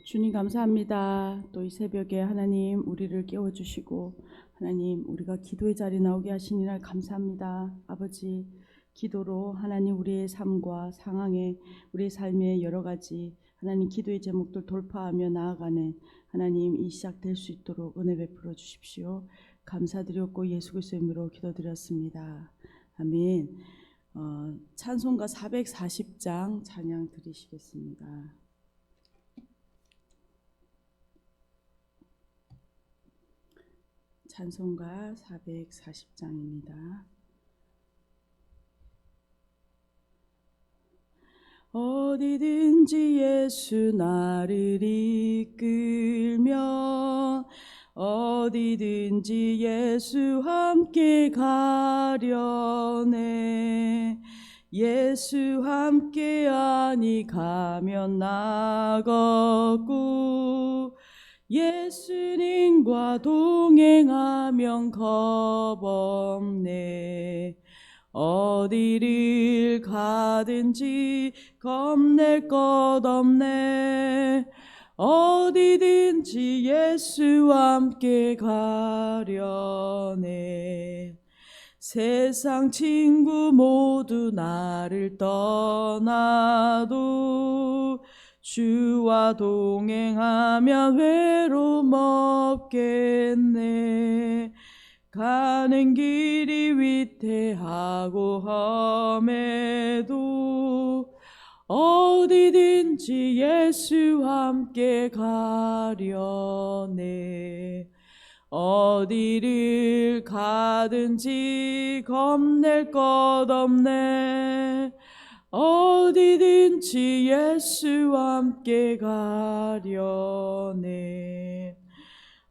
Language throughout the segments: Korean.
주님 감사합니다. 또 이 새벽에 하나님 우리를 깨워주시고 하나님 우리가 기도의 자리에 나오게 하신 이날 감사합니다. 아버지, 기도로 하나님 우리의 삶과 상황에 우리의 삶의 여러 가지 하나님 기도의 제목들 돌파하며 나아가는 하나님 이 시작될 수 있도록 은혜 베풀어 주십시오. 감사드렸고 예수 그리스도의 이름으로 기도드렸습니다. 아멘. 찬송가 440장 찬양 드리시겠습니다. 찬송가 440장입니다. 어디든지 예수 나를 이끌면 어디든지 예수 함께 가려네. 예수 함께하니 가면 나겠고 예수님과 동행하면 겁없네. 어디를 가든지 겁낼 것 없네. 어디든지 예수와 함께 가려네. 세상 친구 모두 나를 떠나도 주와 동행하면 외로움 없겠네. 가는 길이 위태하고 험해도 어디든지 예수와 함께 가려네. 어디를 가든지 겁낼 것 없네. 어디든지 예수와 함께 가려네.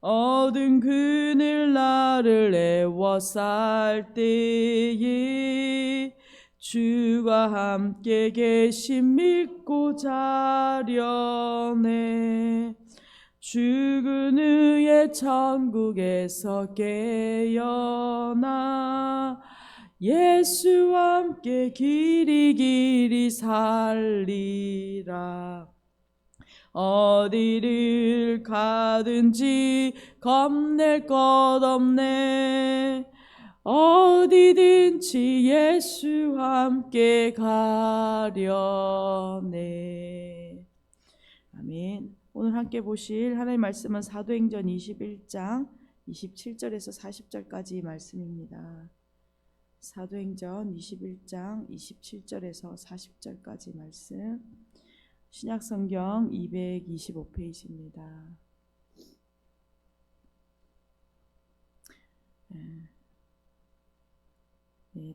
어두운 그늘 나를 애워쌀 때에 주가 함께 계심 믿고 자려네. 죽은 후에 천국에서 깨어나 예수와 함께 길이 살리라. 어디를 가든지 겁낼 것 없네. 어디든지 예수와 함께 가려네. 아멘. 오늘 함께 보실 하나님의 말씀은 사도행전 21장 27절에서 40절까지 말씀입니다. 사도행전 21장 27절에서 40절까지 말씀, 신약성경 225페이지입니다.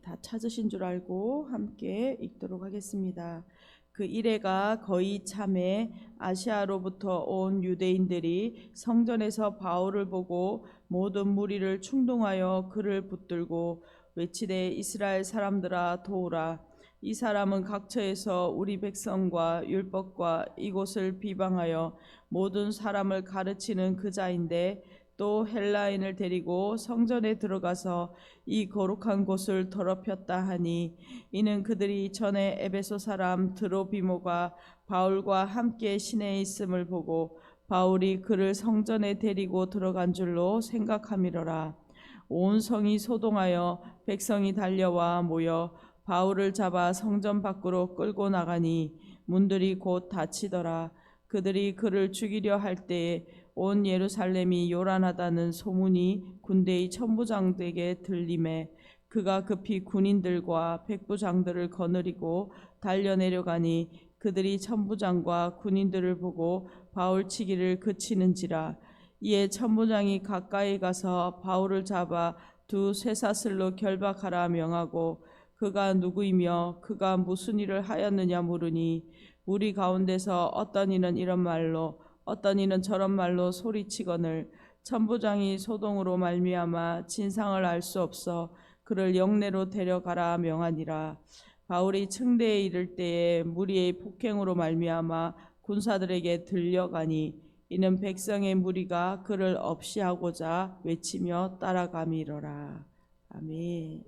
다 찾으신 줄 알고 함께 읽도록 하겠습니다. 그 이래가 거의 참에 아시아로부터 온 유대인들이 성전에서 바울을 보고 모든 무리를 충동하여 그를 붙들고 외치되 이스라엘 사람들아 도우라. 이 사람은 각처에서 우리 백성과 율법과 이곳을 비방하여 모든 사람을 가르치는 그 자인데 또 헬라인을 데리고 성전에 들어가서 이 거룩한 곳을 더럽혔다 하니, 이는 그들이 전에 에베소 사람 드로비모가 바울과 함께 시내에 있음을 보고 바울이 그를 성전에 데리고 들어간 줄로 생각함이로라. 온 성이 소동하여 백성이 달려와 모여 바울을 잡아 성전 밖으로 끌고 나가니 문들이 곧 닫히더라. 그들이 그를 죽이려 할 때에 온 예루살렘이 요란하다는 소문이 군대의 천부장들에게 들리매 그가 급히 군인들과 백부장들을 거느리고 달려내려가니 그들이 천부장과 군인들을 보고 바울 치기를 그치는지라. 이에 천부장이 가까이 가서 바울을 잡아 두 쇠사슬로 결박하라 명하고 그가 누구이며 그가 무슨 일을 하였느냐 물으니, 무리 가운데서 어떤 이는 이런 말로 어떤 이는 저런 말로 소리치거늘 천부장이 소동으로 말미암아 진상을 알 수 없어 그를 영내로 데려가라 명하니라. 바울이 층대에 이를 때에 무리의 폭행으로 말미암아 군사들에게 들려가니 이는 백성의 무리가 그를 없이하고자 외치며 따라감이로라. 아멘.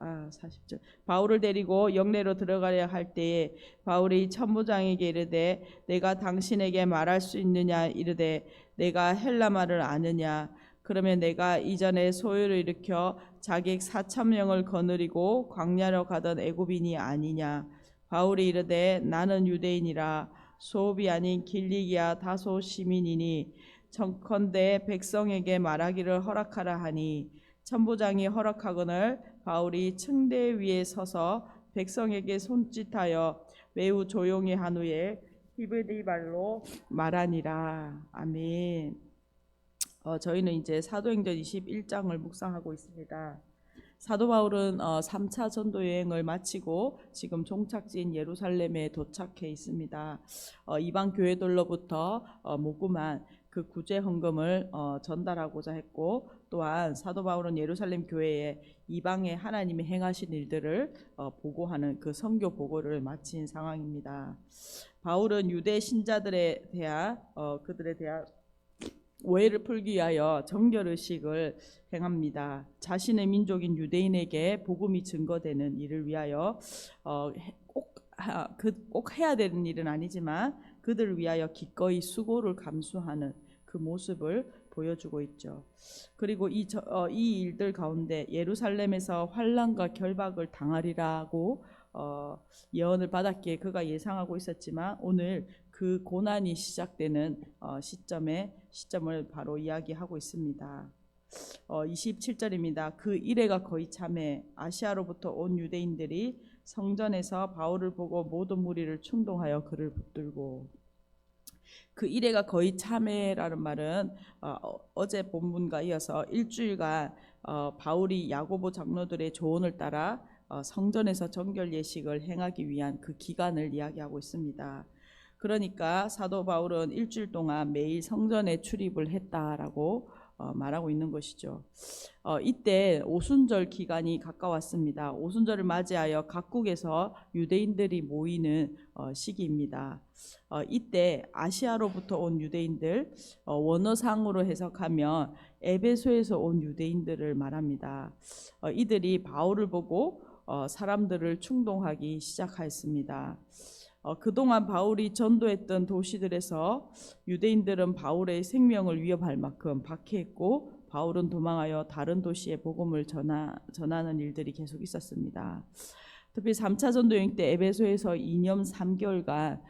40절. 바울을 데리고 영내로 들어가려 할 때에 바울이 천부장에게 이르되 내가 당신에게 말할 수 있느냐 이르되 내가 헬라 말을 아느냐. 그러면 내가 이전에 소요를 일으켜 자객 4,000명을 거느리고 광야로 가던 애굽인이 아니냐. 바울이 이르되 나는 유대인이라 소읍이 아닌 길리기아 다소 시민이니 청컨대 백성에게 말하기를 허락하라 하니 천부장이 허락하거늘 바울이 층대 위에 서서 백성에게 손짓하여 매우 조용히 한 후에 히브리 말로 말하니라. 아멘. 저희는 이제 사도행전 21장을 묵상하고 있습니다. 사도 바울은 3차 전도 여행을 마치고 지금 종착지인 예루살렘에 도착해 있습니다. 이방 교회들로부터 모금한 그 구제 헌금을 전달하고자 했고, 또한 사도 바울은 예루살렘 교회에 이방에 하나님이 행하신 일들을 보고하는 그 선교 보고를 마친 상황입니다. 바울은 유대 신자들에 대한 그들에 대한 오해를 풀기 위하여 정결의식을 행합니다. 자신의 민족인 유대인에게 복음이 증거되는 일을 위하여 꼭 해야 되는 일은 아니지만 그들을 위하여 기꺼이 수고를 감수하는 그 모습을 보여주고 있죠. 그리고 이 일들 가운데 예루살렘에서 환난과 결박을 당하리라고 예언을 받았기에 그가 예상하고 있었지만 오늘 그 고난이 시작되는 시점을 바로 이야기하고 있습니다. 27절입니다. 그 이레가 거의 참에 아시아로부터 온 유대인들이 성전에서 바울을 보고 모든 무리를 충동하여 그를 붙들고. 그 이레가 거의 참회라는 말은 어제 본문과 이어서 일주일간 바울이 야고보 장로들의 조언을 따라 성전에서 정결 예식을 행하기 위한 그 기간을 이야기하고 있습니다. 그러니까 사도 바울은 일주일 동안 매일 성전에 출입을 했다라고 말하고 있는 것이죠. 이때 오순절 기간이 가까웠습니다. 오순절을 맞이하여 각국에서 유대인들이 모이는 시기입니다. 이때 아시아로부터 온 유대인들, 원어상으로 해석하면 에베소에서 온 유대인들을 말합니다. 이들이 바울을 보고 사람들을 충동하기 시작하였습니다. 그동안 바울이 전도했던 도시들에서 유대인들은 바울의 생명을 위협할 만큼 박해했고 바울은 도망하여 다른 도시에 복음을 전하는 일들이 계속 있었습니다. 특히 3차 전도 여행 때 에베소에서 2년 3개월간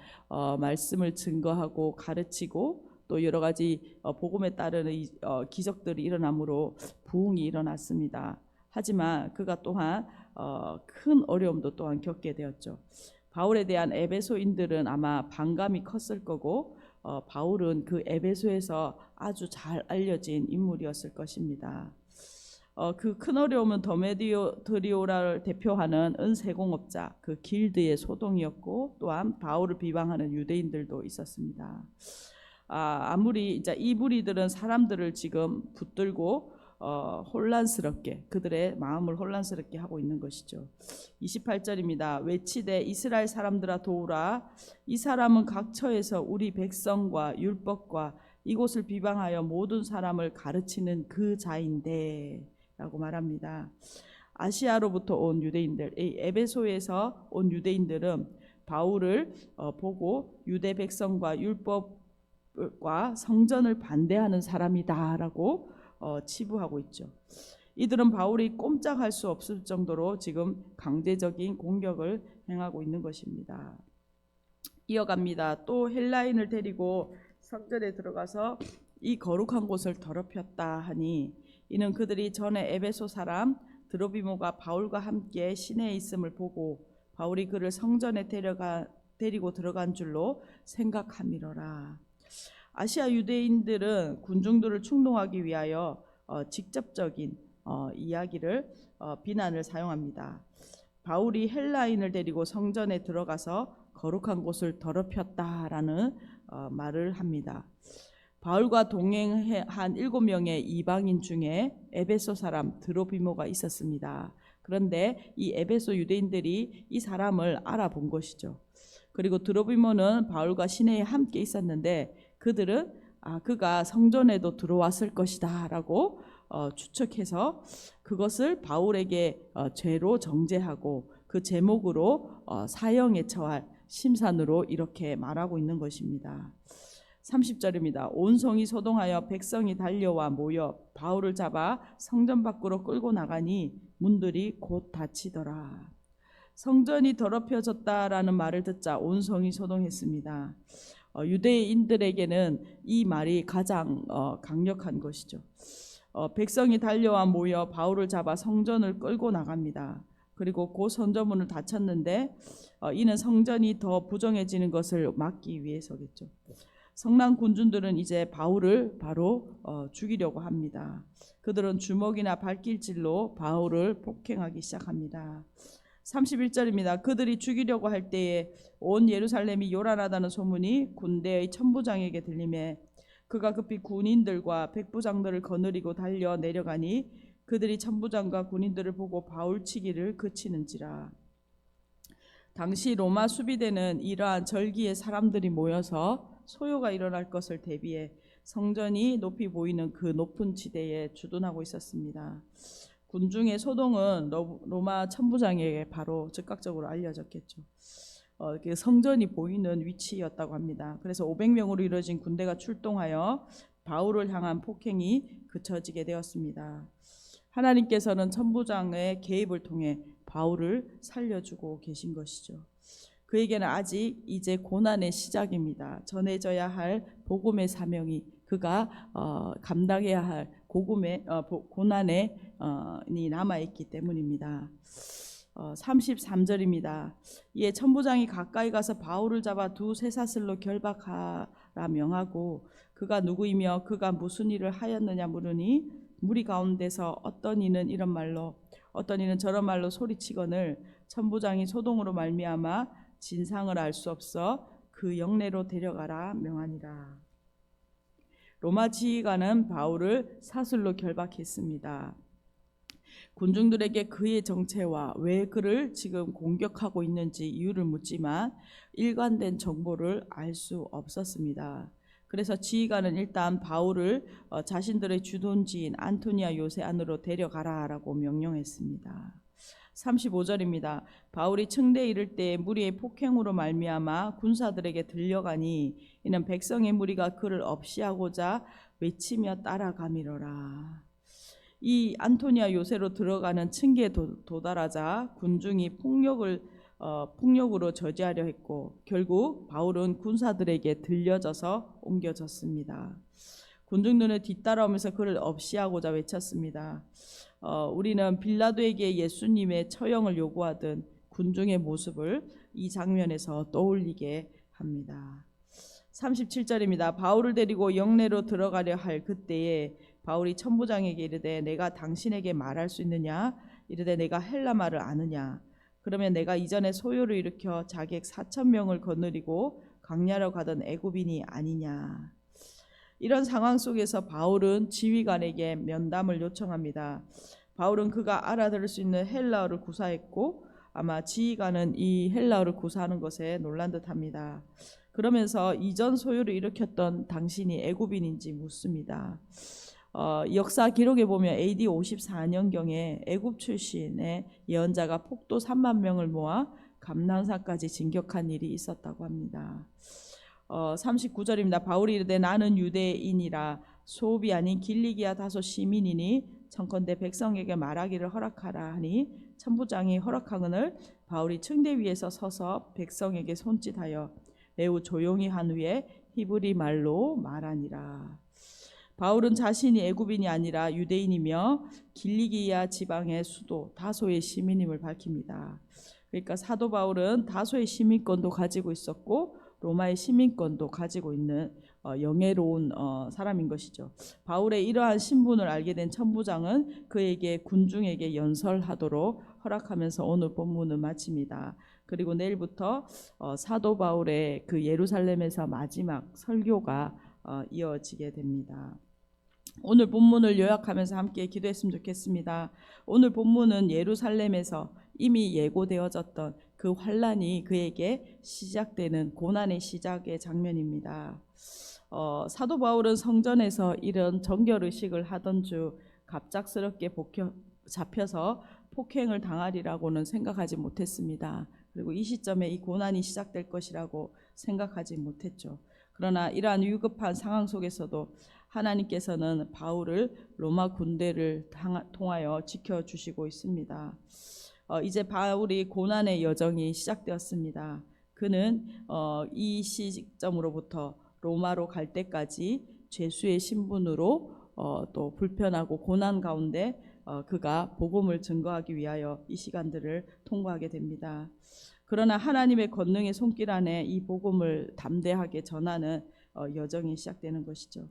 말씀을 증거하고 가르치고 또 여러 가지 복음에 따르는 기적들이 일어나므로 부흥이 일어났습니다. 하지만 그가 또한 큰 어려움도 또한 겪게 되었죠. 바울에 대한 에베소인들은 아마 반감이 컸을 거고 바울은 그 에베소에서 아주 잘 알려진 인물이었을 것입니다. 그 큰 어려움은 데메드리오라를 대표하는 은세공업자 그 길드의 소동이었고 또한 바울을 비방하는 유대인들도 있었습니다. 아무리 이제 이 무리들은 사람들을 지금 붙들고 혼란스럽게 그들의 마음을 혼란스럽게 하고 있는 것이죠. 28절입니다. 외치되 이스라엘 사람들아 도우라. 이 사람은 각 처에서 우리 백성과 율법과 이곳을 비방하여 모든 사람을 가르치는 그 자인데 라고 말합니다. 아시아로부터 온 유대인들, 이 에베소에서 온 유대인들은 바울을 보고 유대 백성과 율법과 성전을 반대하는 사람이다라고 치부하고 있죠. 이들은 바울이 꼼짝할 수 없을 정도로 지금 강제적인 공격을 행하고 있는 것입니다. 이어갑니다. 또 헬라인을 데리고 성전에 들어가서 이 거룩한 곳을 더럽혔다 하니 이는 그들이 전에 에베소 사람 드로비모가 바울과 함께 시내에 있음을 보고 바울이 그를 성전에 데리고 들어간 줄로 생각함이로라. 아시아 유대인들은 군중들을 충동하기 위하여 직접적인 이야기를 비난을 사용합니다. 바울이 헬라인을 데리고 성전에 들어가서 거룩한 곳을 더럽혔다라는 말을 합니다. 바울과 동행한 7명의 이방인 중에 에베소 사람 드로비모가 있었습니다. 그런데 이 에베소 유대인들이 이 사람을 알아본 것이죠. 그리고 드로비모는 바울과 시내에 함께 있었는데 그들은 그가 성전에도 들어왔을 것이다 라고 추측해서 그것을 바울에게 죄로 정죄하고 그 제목으로 사형에 처할 심산으로 이렇게 말하고 있는 것입니다. 30절입니다. 온 성이 소동하여 백성이 달려와 모여 바울을 잡아 성전 밖으로 끌고 나가니 문들이 곧 닫히더라. 성전이 더럽혀졌다라는 말을 듣자 온 성이 소동했습니다. 유대인들에게는 이 말이 가장 강력한 것이죠. 백성이 달려와 모여 바울을 잡아 성전을 끌고 나갑니다. 그리고 그 성전문을 닫혔는데 이는 성전이 더 부정해지는 것을 막기 위해서겠죠. 성난 군중들은 이제 바울을 바로 죽이려고 합니다. 그들은 주먹이나 발길질로 바울을 폭행하기 시작합니다. 31절입니다. 그들이 죽이려고 할 때에 온 예루살렘이 요란하다는 소문이 군대의 천부장에게 들리매 그가 급히 군인들과 백부장들을 거느리고 달려 내려가니 그들이 천부장과 군인들을 보고 바울 치기를 그치는지라. 당시 로마 수비대는 이러한 절기에 사람들이 모여서 소요가 일어날 것을 대비해 성전이 높이 보이는 그 높은 지대에 주둔하고 있었습니다. 군중의 소동은 로마 천부장에게 바로 즉각적으로 알려졌겠죠. 성전이 보이는 위치였다고 합니다. 그래서 500명으로 이루어진 군대가 출동하여 바울을 향한 폭행이 그쳐지게 되었습니다. 하나님께서는 천부장의 개입을 통해 바울을 살려주고 계신 것이죠. 그에게는 아직 이제 고난의 시작입니다. 전해져야 할 복음의 사명이 그가 감당해야 할 고난이 남아있기 때문입니다. 33절입니다. 이에 천부장이 가까이 가서 바울을 잡아 두 쇠사슬로 결박하라 명하고 그가 누구이며 그가 무슨 일을 하였느냐 물으니 무리 가운데서 어떤 이는 이런 말로 어떤 이는 저런 말로 소리치거늘 천부장이 소동으로 말미암아 진상을 알 수 없어 그 영내로 데려가라 명하니라. 로마 지휘관은 바울을 사슬로 결박했습니다. 군중들에게 그의 정체와 왜 그를 지금 공격하고 있는지 이유를 묻지만 일관된 정보를 알 수 없었습니다. 그래서 지휘관은 일단 바울을 자신들의 주둔지인 안토니아 요새 안으로 데려가라라고 명령했습니다. 35절입니다. 바울이 층대에 이를 때 무리의 폭행으로 말미암아 군사들에게 들려가니 이는 백성의 무리가 그를 없이하고자 외치며 따라가미러라. 이 안토니아 요새로 들어가는 층계에 도달하자 군중이 폭력으로 저지하려 했고 결국 바울은 군사들에게 들려져서 옮겨졌습니다. 군중들은 뒤따라오면서 그를 없이하고자 외쳤습니다. 우리는 빌라도에게 예수님의 처형을 요구하던 군중의 모습을 이 장면에서 떠올리게 합니다. 37절입니다. 바울을 데리고 영내로 들어가려 할 그때에 바울이 천부장에게 이르되 내가 당신에게 말할 수 있느냐? 이르되 내가 헬라 말을 아느냐? 그러면 내가 이전에 소요를 일으켜 자객 4,000명을 거느리고 강야로 가던 애굽인이 아니냐? 이런 상황 속에서 바울은 지휘관에게 면담을 요청합니다. 바울은 그가 알아들을 수 있는 헬라어를 구사했고 아마 지휘관은 이 헬라어를 구사하는 것에 놀란 듯합니다. 그러면서 이전 소요를 일으켰던 당신이 애굽인인지 묻습니다. 역사 기록에 보면 AD 54년경에 애굽 출신의 예언자가 폭도 3만 명을 모아 감난산까지 진격한 일이 있었다고 합니다. 39절입니다. 바울이 이르되 나는 유대인이라 소읍이 아닌 길리기아 다소 시민이니 청컨대 백성에게 말하기를 허락하라 하니 천부장이 허락하거늘 바울이 층대 위에서 서서 백성에게 손짓하여 매우 조용히 한 후에 히브리 말로 말하니라. 바울은 자신이 애굽인이 아니라 유대인이며 길리기아 지방의 수도 다소의 시민임을 밝힙니다. 그러니까 사도 바울은 다소의 시민권도 가지고 있었고 로마의 시민권도 가지고 있는 영예로운 사람인 것이죠. 바울의 이러한 신분을 알게 된 천부장은 그에게 군중에게 연설하도록 허락하면서 오늘 본문을 마칩니다. 그리고 내일부터 사도 바울의 그 예루살렘에서 마지막 설교가 이어지게 됩니다. 오늘 본문을 요약하면서 함께 기도했으면 좋겠습니다. 오늘 본문은 예루살렘에서 이미 예고되어졌던 그 환란이 그에게 시작되는 고난의 시작의 장면입니다. 사도 바울은 성전에서 이런 정결 의식을 하던 주 갑작스럽게 잡혀서 폭행을 당하리라고는 생각하지 못했습니다. 그리고 이 시점에 이 고난이 시작될 것이라고 생각하지 못했죠. 그러나 이러한 위급한 상황 속에서도 하나님께서는 바울을 로마 군대를 통하여 지켜주시고 있습니다. 이제 바울이 고난의 여정이 시작되었습니다. 그는 이 시점으로부터 로마로 갈 때까지 죄수의 신분으로 또 불편하고 고난 가운데 그가 복음을 증거하기 위하여 이 시간들을 통과하게 됩니다. 그러나 하나님의 권능의 손길 안에 이 복음을 담대하게 전하는 여정이 시작되는 것이죠.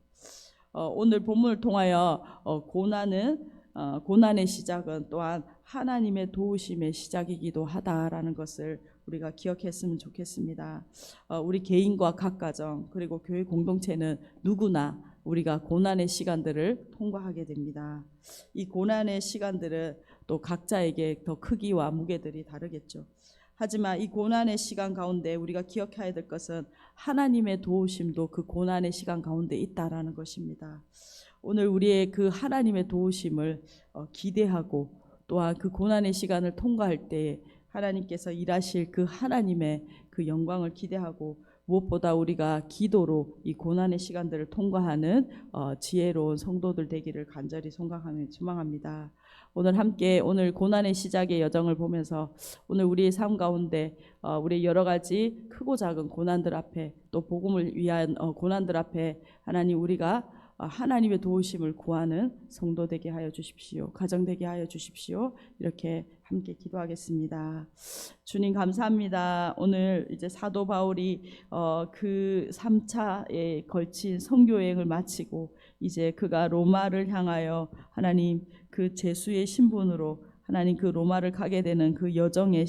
오늘 본문을 통하여 고난의 시작은 또한 하나님의 도우심의 시작이기도 하다라는 것을 우리가 기억했으면 좋겠습니다. 우리 개인과 각 가정 그리고 교회 공동체는 누구나 우리가 고난의 시간들을 통과하게 됩니다. 이 고난의 시간들은 또 각자에게 더 크기와 무게들이 다르겠죠. 하지만 이 고난의 시간 가운데 우리가 기억해야 될 것은 하나님의 도우심도 그 고난의 시간 가운데 있다라는 것입니다. 오늘 우리의 그 하나님의 도우심을 기대하고 또한 그 고난의 시간을 통과할 때에 하나님께서 일하실 그 하나님의 그 영광을 기대하고 무엇보다 우리가 기도로 이 고난의 시간들을 통과하는 지혜로운 성도들 되기를 간절히 소망하며 소망합니다. 오늘 함께 오늘 고난의 시작의 여정을 보면서 오늘 우리의 삶 가운데 우리 여러 가지 크고 작은 고난들 앞에 또 복음을 위한 고난들 앞에 하나님 우리가 하나님의 도우심을 구하는 성도 되게 하여 주십시오. 가정 되게 하여 주십시오. 이렇게 함께 기도하겠습니다. 주님 감사합니다. 오늘 이제 사도 바울이 그 3차에 걸친 선교 여행을 마치고 이제 그가 로마를 향하여 하나님 그 제수의 신분으로 하나님 그 로마를 가게 되는 그 여정의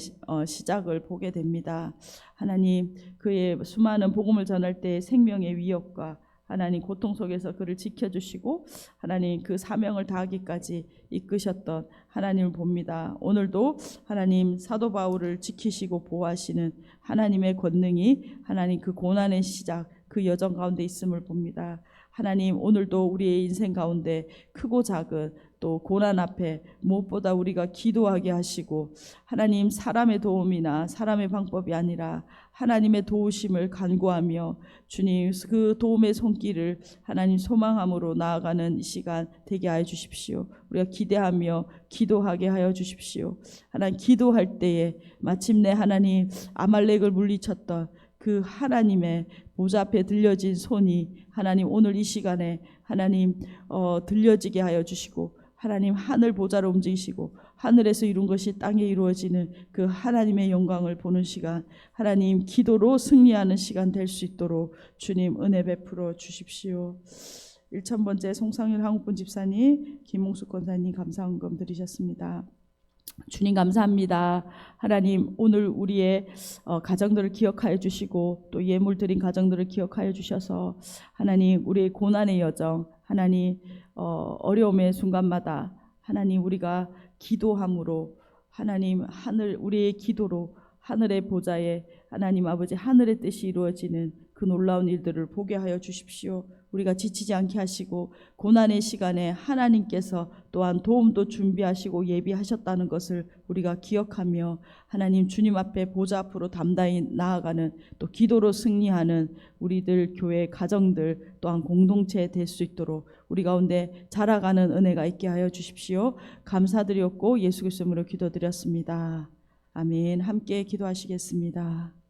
시작을 보게 됩니다. 하나님 그의 수많은 복음을 전할 때 생명의 위협과 하나님 고통 속에서 그를 지켜주시고 하나님 그 사명을 다하기까지 이끄셨던 하나님을 봅니다. 오늘도 하나님 사도 바울을 지키시고 보호하시는 하나님의 권능이 하나님 그 고난의 시작 그 여정 가운데 있음을 봅니다. 하나님 오늘도 우리의 인생 가운데 크고 작은 또 고난 앞에 무엇보다 우리가 기도하게 하시고 하나님 사람의 도움이나 사람의 방법이 아니라 하나님의 도우심을 간구하며 주님 그 도움의 손길을 하나님 소망함으로 나아가는 이 시간 되게 하여 주십시오. 우리가 기대하며 기도하게 하여 주십시오. 하나님 기도할 때에 마침내 하나님 아말렉을 물리쳤던 그 하나님의 보좌 앞에 들려진 손이 하나님 오늘 이 시간에 하나님 들려지게 하여 주시고 하나님 하늘 보좌로 움직이시고 하늘에서 이룬 것이 땅에 이루어지는 그 하나님의 영광을 보는 시간 하나님 기도로 승리하는 시간 될 수 있도록 주님 은혜 베풀어 주십시오. 1000번째 송상일 한국분 집사님 김홍숙 권사님 감사헌금 드리셨습니다. 주님 감사합니다. 하나님 오늘 우리의 가정들을 기억하여 주시고 또 예물 드린 가정들을 기억하여 주셔서 하나님 우리의 고난의 여정 하나님 어려움의 순간마다 하나님 우리가 기도함으로 하나님 하늘 우리의 기도로 하늘의 보좌에 하나님 아버지 하늘의 뜻이 이루어지는 그 놀라운 일들을 보게 하여 주십시오. 우리가 지치지 않게 하시고 고난의 시간에 하나님께서 또한 도움도 준비하시고 예비하셨다는 것을 우리가 기억하며 하나님 주님 앞에 보좌 앞으로 담대히 나아가는 또 기도로 승리하는 우리들 교회 가정들 또한 공동체 될 수 있도록 우리 가운데 자라가는 은혜가 있게 하여 주십시오. 감사드렸고 예수 그리스도 이름으로 기도드렸습니다. 아멘. 함께 기도하시겠습니다.